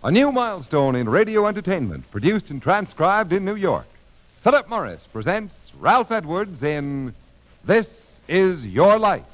A new milestone in radio entertainment, produced and transcribed in New York. Philip Morris presents Ralph Edwards in This Is Your Life.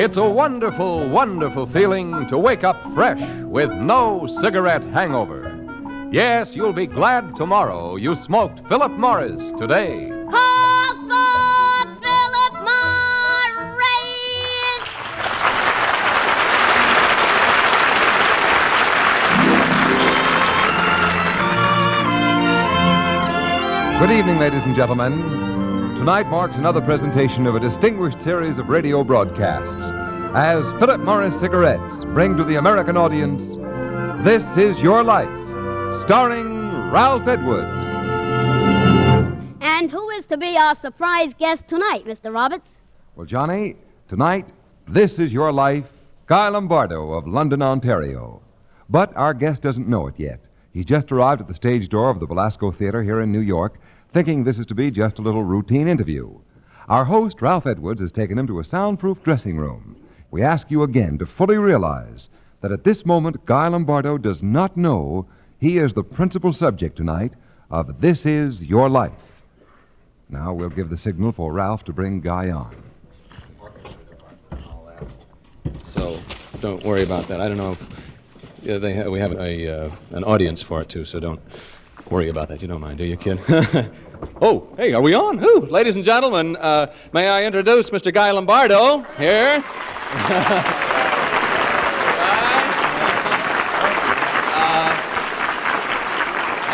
It's a wonderful, wonderful feeling to wake up fresh with no cigarette hangover. Yes, you'll be glad tomorrow you smoked Philip Morris today. Call for Philip Morris! Good evening, ladies and gentlemen. Tonight marks another presentation of a distinguished series of radio broadcasts as Philip Morris Cigarettes bring to the American audience This Is Your Life, starring Ralph Edwards. And who is to be our surprise guest tonight, Mr. Roberts? Well, Johnny, tonight, This Is Your Life, Guy Lombardo of London, Ontario. But our guest doesn't know it yet. He's just arrived at the stage door of the Belasco Theater here in New York, thinking this is to be just a little routine interview. Our host, Ralph Edwards, has taken him to a soundproof dressing room. We ask you again to fully realize that at this moment, Guy Lombardo does not know he is the principal subject tonight of This Is Your Life. Now we'll give the signal for Ralph to bring Guy on. So don't worry about that. I don't know if we have an audience for it, too, so don't worry about that. You don't mind, do you, kid? Oh, hey, are we on? Ooh, ladies and gentlemen, may I introduce Mr. Guy Lombardo here? I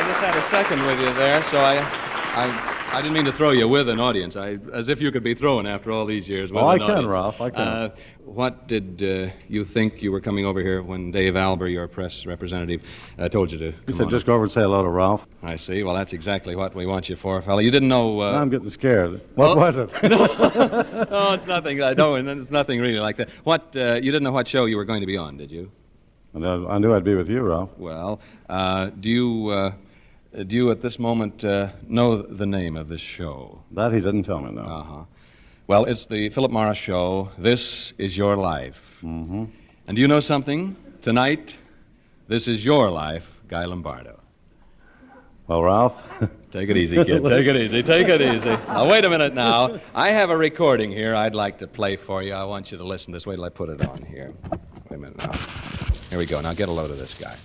just had a second with you there, so I didn't mean to throw you with an audience. As if you could be thrown after all these years with an audience. I can, Ralph, I can. What did you think you were coming over here when Dave Alber, your press representative, told you to come He said on just up? go over and say hello to Ralph. I see. Well, that's exactly what we want you for, fella. You didn't know... I'm getting scared. What was it? No, it's nothing. It's nothing really like that. You didn't know what show you were going to be on, did you? I knew I'd be with you, Ralph. Well, do you at this moment know the name of this show? That he didn't tell me, no. Uh-huh. Well, it's the Philip Morris Show, This Is Your Life. Mm-hmm. And do you know something? Tonight, this is your life, Guy Lombardo. Well, Ralph? Take it easy, kid. Take it easy. Take it easy. Now, wait a minute now. I have a recording here I'd like to play for you. I want you to listen to this. Wait till I put it on here. Wait a minute now. Here we go. Now, get a load of this guy.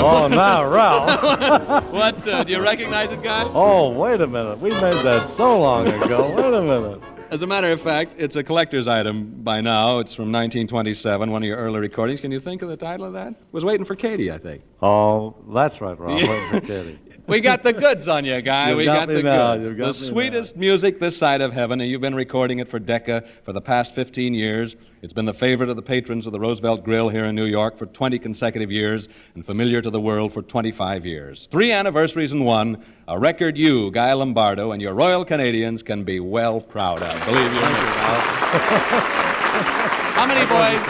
Oh, now, Ralph. What, do you recognize it, Guy? Oh, wait a minute. We made that so long ago. Wait a minute. As a matter of fact, it's a collector's item by now. It's from 1927, one of your early recordings. Can you think of the title of that? Was Waiting for Katie, I think. Oh, that's right, Ralph. Waiting for Katie. We got the goods on you, Guy. You've we got got me the now. goods. You've got The me sweetest music this side of heaven, and you've been recording it for Decca for the past 15 years. It's been the favorite of the patrons of the Roosevelt Grill here in New York for 20 consecutive years and familiar to the world for 25 years. 3 anniversaries in one, a record you, Guy Lombardo, and your Royal Canadians can be well proud of. Believe you me. How many boys?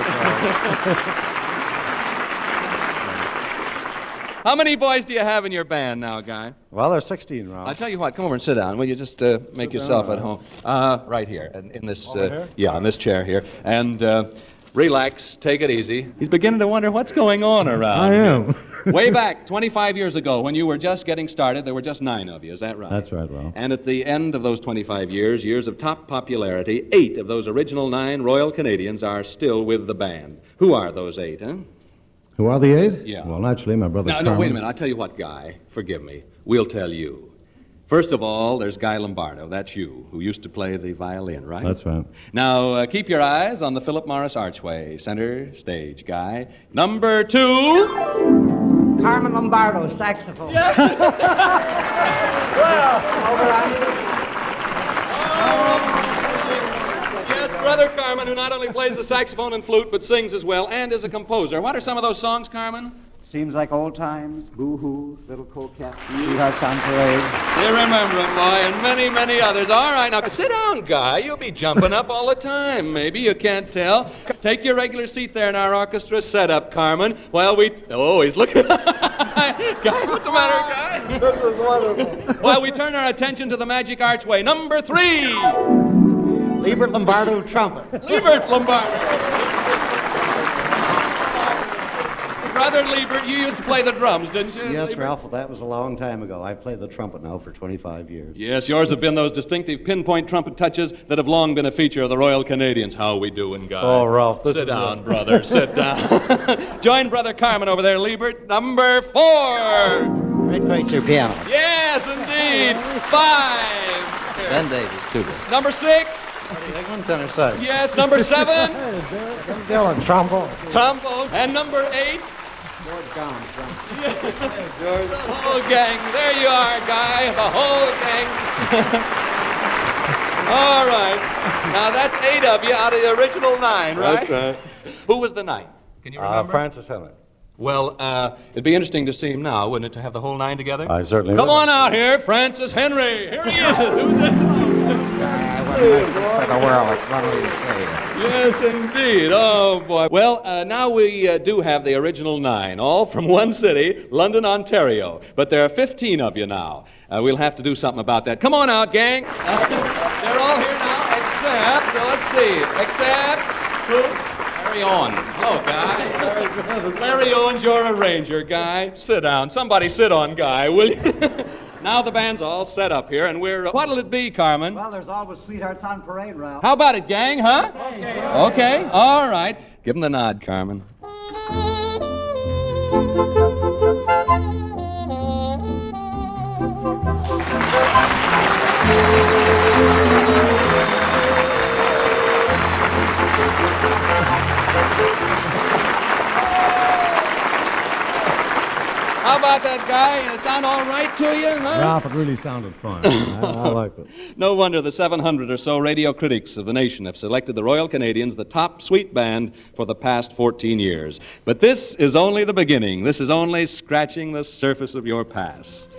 How many boys do you have in your band now, Guy? Well, there's 16, Ralph. I'll tell you what, come over and sit down. Will you just make yourself at home? Right here, in this, here? yeah, in this chair here. And relax, take it easy. He's beginning to wonder what's going on around. I am. Way back, 25 years ago, when you were just getting started, there were just 9 of you, is that right? That's right, Ralph. And at the end of those 25 years, years of top popularity, 8 of those original 9 Royal Canadians are still with the band. Who are those 8, huh? Who are the 8? Yeah. Well, naturally, my brother No, Carmen. wait a minute. I'll tell you what, Guy. Forgive me. We'll tell you. First of all, there's Guy Lombardo. That's you, who used to play the violin, right? That's right. Now, keep your eyes on the Philip Morris Archway. Center stage, Guy. Number 2. Carmen Lombardo, saxophone. Yeah. Well, over on. Carmen, who not only plays the saxophone and flute, but sings as well, and is a composer. What are some of those songs, Carmen? Seems like old times, boo-hoo, little coquette, sweethearts on parade. You remember them, boy, and many, many others. All right, now sit down, Guy. You'll be jumping up all the time. Maybe you can't tell. Take your regular seat there in our orchestra. Set up, Carmen. While we... Oh, he's looking... Guy, what's the matter, Guy? This is wonderful. While we turn our attention to the magic archway. Number 3. Liebert Lombardo, trumpet. Liebert Lombardo. Brother Liebert, you used to play the drums, didn't you? Yes, Liebert? Ralph, that was a long time ago. I've played the trumpet now for 25 years. Yes, yours have been those distinctive pinpoint trumpet touches that have long been a feature of the Royal Canadians. How we doing, Guy? Oh, Ralph, this Sit is down, brother. Sit down. Join Brother Carmen over there, Liebert. Number 4. Great preacher, piano. Yes, indeed. 5. Ben Davis, tuba. Number 6. England, tenor sax. Yes, number 7. Dylan, trombone. Trombone. And number 8. George Jones, The whole gang. There you are, Guy. The whole gang. All right. Now, that's 8 of you out of the original 9, right? That's right. Who was the 9th? Can you remember? Francis Henry. Well, it'd be interesting to see him now, wouldn't it, to have the whole 9 together? I certainly Come will. on out here, Francis Henry. Here he is. Who's this? for the world, it's lovely to see you. Yes, indeed. Oh, boy. Well, now we do have the original 9, all from one city, London, Ontario. But there are 15 of you now. We'll have to do something about that. Come on out, gang. They're all here now, except, let's see, except who? Larry Owen. Hello, Guy. Larry Owen's your arranger, Guy. Sit down. Somebody sit on Guy, will you? Now the band's all set up here, and we're... what'll it be, Carmen? Well, there's always sweethearts on parade, Ralph. How about it, gang, huh? Okay, all right. Give him the nod, Carmen. How about that, Guy? It sound all right to you, huh? Ralph, it really sounded fun. I liked it. No wonder the 700 or so radio critics of the nation have selected the Royal Canadians the top sweet band for the past 14 years. But this is only the beginning. This is only scratching the surface of your past.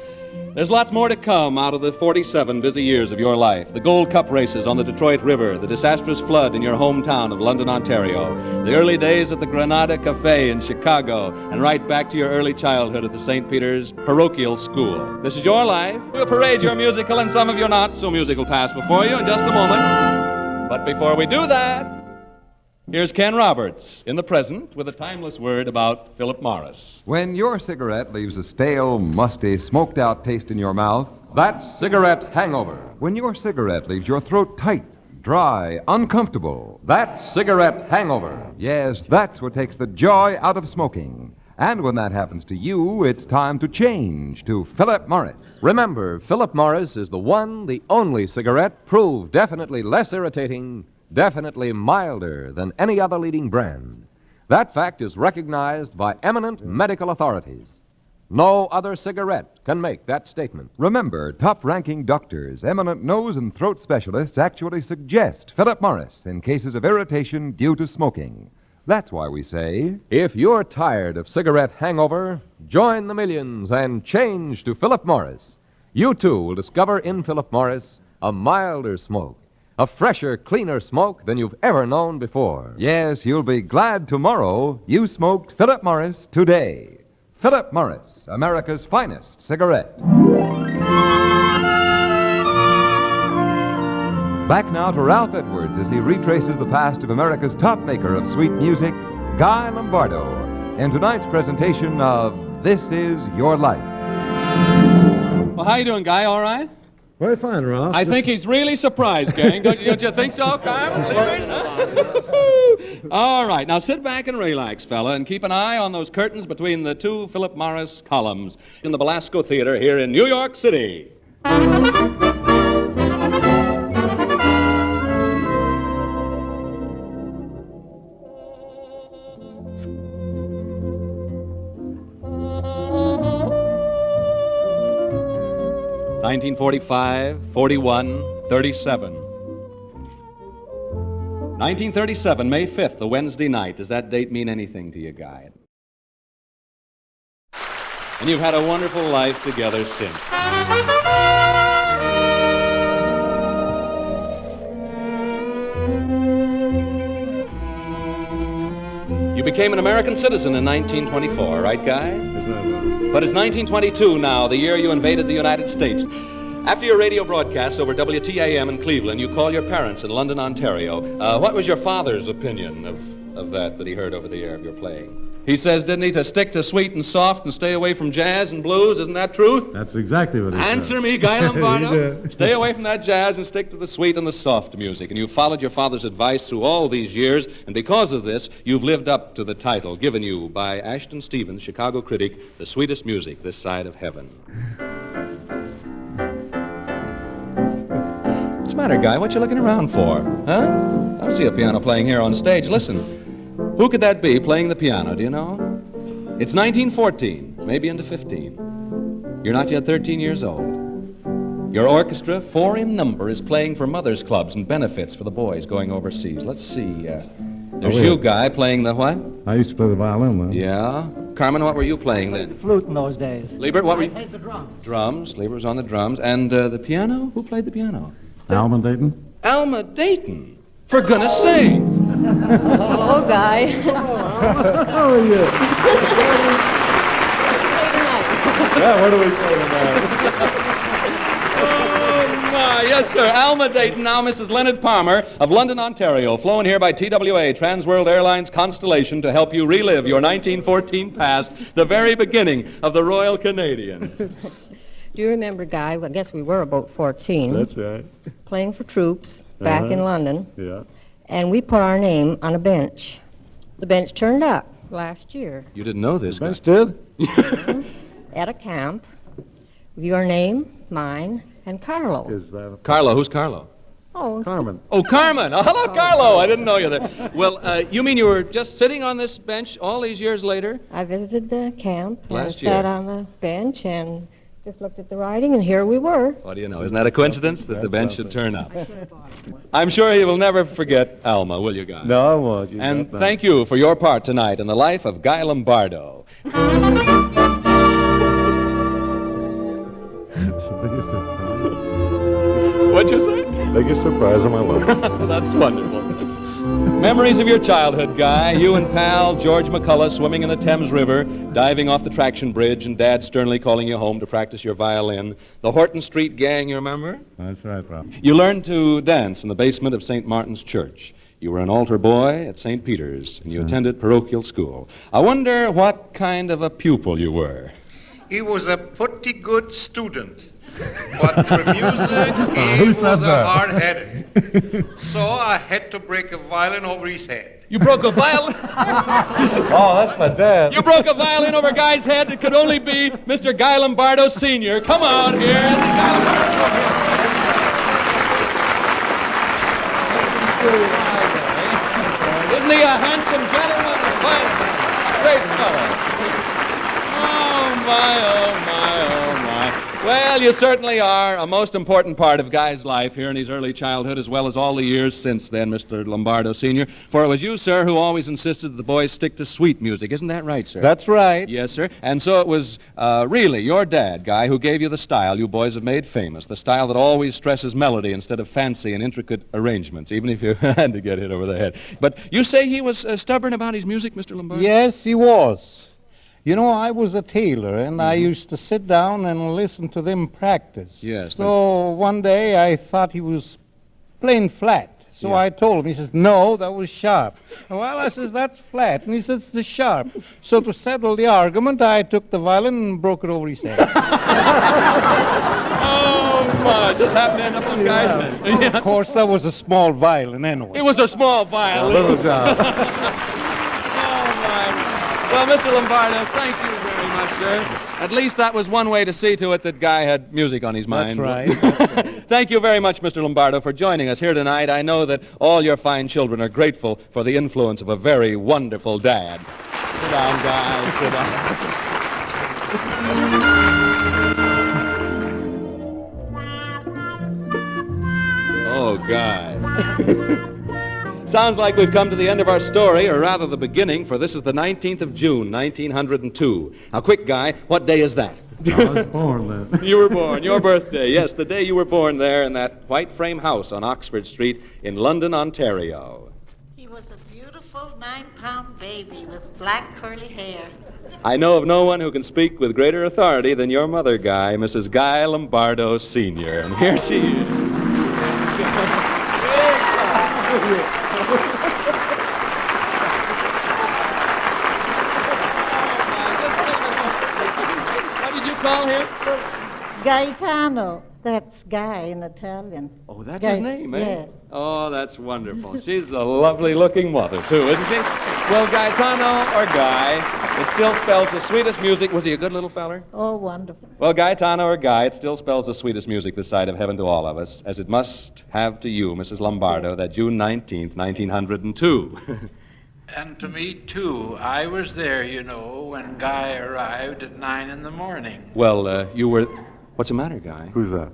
There's lots more to come out of the 47 busy years of your life. The Gold Cup races on the Detroit River, the disastrous flood in your hometown of London, Ontario, the early days at the Granada Cafe in Chicago, and right back to your early childhood at the St. Peter's Parochial School. This is your life. We'll parade your musical and some of your not so musical past before you in just a moment. But before we do that, here's Ken Roberts in the present with a timeless word about Philip Morris. When your cigarette leaves a stale, musty, smoked-out taste in your mouth, That's cigarette hangover. when your cigarette leaves your throat tight, dry, uncomfortable, That's cigarette hangover. yes, that's what takes the joy out of smoking. And when that happens to you, it's time to change to Philip Morris. Remember, Philip Morris is the one, the only cigarette proved definitely less irritating, definitely milder than any other leading brand. That fact is recognized by eminent medical authorities. No other cigarette can make that statement. Remember, top-ranking doctors, eminent nose and throat specialists actually suggest Philip Morris in cases of irritation due to smoking. That's why we say, If you're tired of cigarette hangover, join the millions and change to Philip Morris. You too will discover in Philip Morris a milder smoke, a fresher, cleaner smoke than you've ever known before. yes, you'll be glad tomorrow you smoked Philip Morris today. Philip Morris, America's finest cigarette. Back now to Ralph Edwards as he retraces the past of America's top maker of sweet music, Guy Lombardo, in tonight's presentation of This Is Your Life. Well, how you doing, Guy? All right? Very fine, Ralph. I think he's really surprised, gang. Don't you think so, Carmen? All right, now sit back and relax, fella, and keep an eye on those curtains between the two Philip Morris columns in the Belasco Theater here in New York City. (1945, 41, 37). 1937, May 5th, the Wednesday night. Does that date mean anything to you, Guy? And you've had a wonderful life together since. You became an American citizen in 1924, right, Guy? But it's 1922 now, the year you invaded the United States. After your radio broadcasts over WTAM in Cleveland, you call your parents in London, Ontario. What was your father's opinion of that he heard over the air of your playing? He says, didn't he, to stick to sweet and soft and stay away from jazz and blues? Isn't that truth? That's exactly what he said. Answer me, Guy Lombardo. He Stay away from that jazz and stick to the sweet and the soft music. And you followed your father's advice through all these years, and because of this, you've lived up to the title given you by Ashton Stevens, Chicago critic, the sweetest music this side of heaven. What's the matter, Guy? What you looking around for? Huh? I don't see a piano playing here on stage. Listen. Who could that be playing the piano, do you know? It's 1914, maybe into 15. You're not yet 13 years old. Your orchestra, 4 in number, is playing for mothers' clubs and benefits for the boys going overseas. Let's see. There's you, Guy, playing the what? I used to play the violin, man. Yeah. Carmen, what were you playing then? Flute in those days. Liebert, what were you? I played the drums. Drums. Liebert was on the drums. And the piano? Who played the piano? Alma Dayton? Alma Dayton. For goodness sake. Hello, Guy. How are you? Yeah, where do we play tonight? Oh, my. Yes, sir. Alma Dayton, now Mrs. Len Palmer of London, Ontario, flown here by TWA, Transworld Airlines Constellation, to help you relive your 1914 past, the very beginning of the Royal Canadians. Do you remember, Guy? Well, I guess we were about 14. That's right. Playing for troops back in London. Yeah. And we put our name on a bench. The bench turned up last year You didn't know this, Bench did? at a camp. Your name, mine, and Carlo. Is that Carlo, who's Carlo? Oh, Carmen? Oh, Carmen. Oh, hello, Carlo. I didn't know you there. Well, you mean you were just sitting on this bench all these years later? I visited the camp and Last sat year. on the bench and just looked at the writing, and here we were. What do you know? Isn't that a coincidence that the bench should turn up? I'm sure you will never forget Alma, will you, Guy? No, I won't. You And got that. thank you for your part tonight in the life of Guy Lombardo. It's the biggest surprise. What'd you say? Biggest surprise of my life. That's wonderful. Memories of your childhood, Guy. You and pal George McCullough swimming in the Thames River, diving off the traction bridge, and Dad sternly calling you home to practice your violin. The Horton Street gang, you remember? That's right, Rob. You learned to dance in the basement of St. Martin's Church. You were an altar boy at St. Peter's, and you attended parochial school. I wonder what kind of a pupil you were. He was a pretty good student, but for music, he Who was said that? hard-headed. So I had to break a violin over his head. You broke a violin? Oh, that's my dad. You broke a violin over Guy's head. It could only be Mr. Guy Lombardo Sr. Come on, here. Guy Lombardo. Isn't he a handsome gentleman? A fine, great fellow. Oh, my, oh, my, oh, my. Well, you certainly are a most important part of Guy's life here in his early childhood, as well as all the years since then, Mr. Lombardo Sr. For it was you, sir, who always insisted that the boys stick to sweet music. Isn't that right, sir? That's right. Yes, sir. And so it was really your dad, Guy, who gave you the style you boys have made famous, the style that always stresses melody instead of fancy and intricate arrangements, even if you had to get hit over the head. But you say he was stubborn about his music, Mr. Lombardo? Yes, he was. You know, I was a tailor, and I used to sit down and listen to them practice. Yes. So one day I thought he was playing flat. So Yeah. I told him. He says, no, that was sharp. Well, I says, that's flat. And he says, it's sharp. So to settle the argument, I took the violin and broke it over his head. Oh, my. Just happened to end up on Guy's head. Yeah. Of course, that was a small violin anyway. It was a small violin. Little job. Oh, my. Well, Mr. Lombardo, thank you very much, sir. At least that was one way to see to it that Guy had music on his mind. That's right. Thank you very much, Mr. Lombardo, for joining us here tonight. I know that all your fine children are grateful for the influence of a very wonderful dad. Sit down, guys. Sit down. Oh, Guy. Sounds like we've come to the end of our story, or rather the beginning, for this is the 19th of June, 1902. Now, quick, Guy, what day is that? I was born then. You were born, your birthday. Yes, the day you were born there in that white frame house on Oxford Street in London, Ontario. He was a beautiful 9-pound baby with black curly hair. I know of no one who can speak with greater authority than your mother, Guy, Mrs. Guy Lombardo, Sr. And here she is. What did you call him? Gaetano. That's Guy in Italian. Oh, that's his name, eh? Yes. Oh, that's wonderful. She's a lovely-looking mother, too, isn't she? Well, Gaetano or Guy, it still spells the sweetest music. Was he a good little feller? Oh, wonderful. Well, Gaetano or Guy, it still spells the sweetest music this side of heaven to all of us, as it must have to you, Mrs. Lombardo, that June 19th, 1902. And to me, too. I was there, you know, when Guy arrived at 9 in the morning. Well, you were... What's the matter, Guy? Who's that?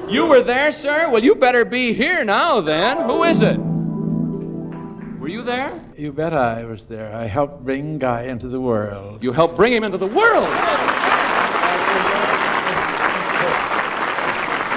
You were there, sir? Well, you better be here now, then. Who is it? Were you there? You bet I was there. I helped bring Guy into the world. You helped bring him into the world?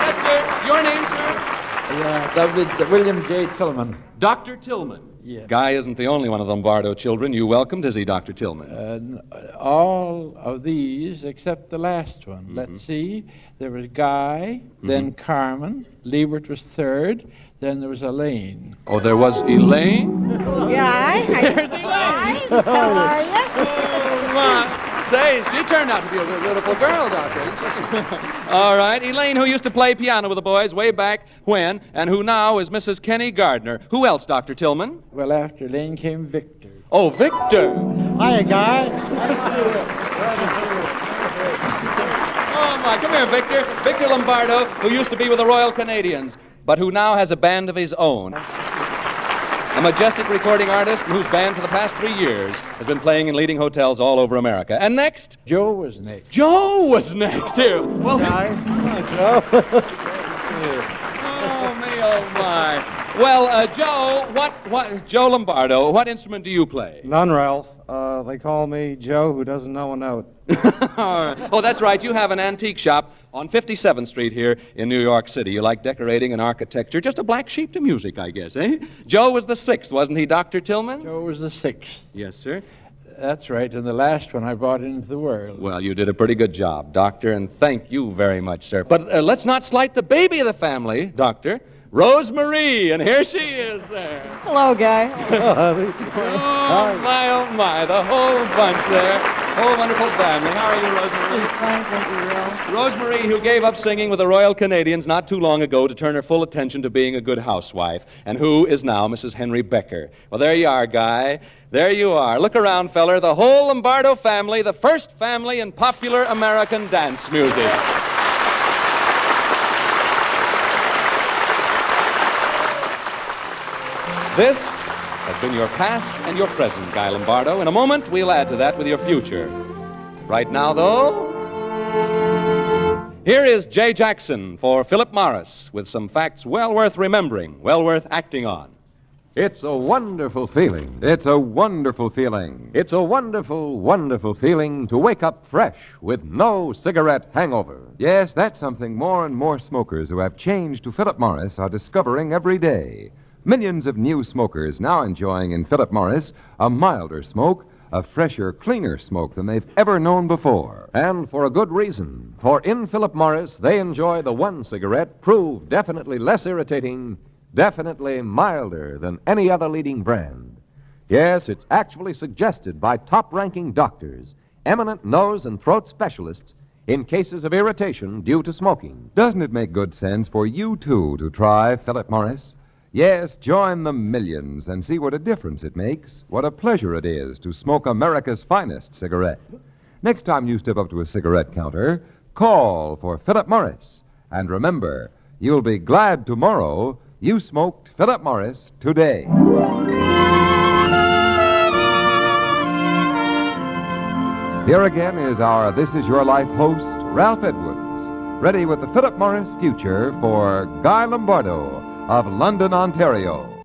Yes, sir. Your name, sir? William J. Tillman. Dr. Tillman. Yes. Guy isn't the only one of the Lombardo children you welcomed, is he, Dr. Tillman? All of these except the last one. Mm-hmm. Let's see. There was Guy, then Carmen. Liebert was third. Then there was Elaine. Oh, there was Elaine? Guy, There's Elaine. how are you? Oh, my. Say, she turned out to be a beautiful girl, Doctor. All right, Elaine, who used to play piano with the boys way back when, and who now is Mrs. Kenny Gardner. Who else, Dr. Tillman? Well, after Elaine came Victor. Oh, Victor. Hiya, Guy. Oh, my, come here, Victor. Victor Lombardo, who used to be with the Royal Canadians, but who now has a band of his own. A majestic recording artist whose band for the past 3 years has been playing in leading hotels all over America. And next? Joe was next. Joe was next, here. Well, Guy. Joe. Oh, me, oh, my. Well, Joe, Joe Lombardo, what instrument do you play? None, Ralph. They call me Joe who doesn't know a note. Oh, that's right. You have an antique shop on 57th Street here in New York City. You like decorating and architecture. Just a black sheep to music, I guess, eh? Joe was the 6th, wasn't he, Dr. Tillman? Joe was the 6th. Yes, sir. That's right, and the last one I brought into the world. Well, you did a pretty good job, Doctor, and thank you very much, sir. But let's not slight the baby of the family, Doctor. Rosemarie, and here she is there. Hello, Guy. Oh, my, the whole bunch there. Whole wonderful family. How are you, Rosemarie? It's fine, thank you, Will. Rosemarie, who gave up singing with the Royal Canadians not too long ago to turn her full attention to being a good housewife, and who is now Mrs. Henry Becker. Well, there you are, Guy. There you are. Look around, feller. The whole Lombardo family, the first family in popular American dance music. This has been your past and your present, Guy Lombardo. In a moment, we'll add to that with your future. Right now, though, here is Jay Jackson for Philip Morris with some facts well worth remembering, well worth acting on. It's a wonderful feeling. It's a wonderful feeling. It's a wonderful, wonderful feeling to wake up fresh with no cigarette hangover. Yes, that's something more and more smokers who have changed to Philip Morris are discovering every day. Millions of new smokers now enjoying in Philip Morris a milder smoke, a fresher, cleaner smoke than they've ever known before. And for a good reason. For in Philip Morris, they enjoy the one cigarette proved definitely less irritating, definitely milder than any other leading brand. Yes, it's actually suggested by top-ranking doctors, eminent nose and throat specialists, in cases of irritation due to smoking. Doesn't it make good sense for you, too, to try Philip Morris? Yes, join the millions and see what a difference it makes, what a pleasure it is to smoke America's finest cigarette. Next time you step up to a cigarette counter, call for Philip Morris. And remember, you'll be glad tomorrow you smoked Philip Morris today. Here again is our This Is Your Life host, Ralph Edwards, ready with the Philip Morris future for Guy Lombardo of London, Ontario.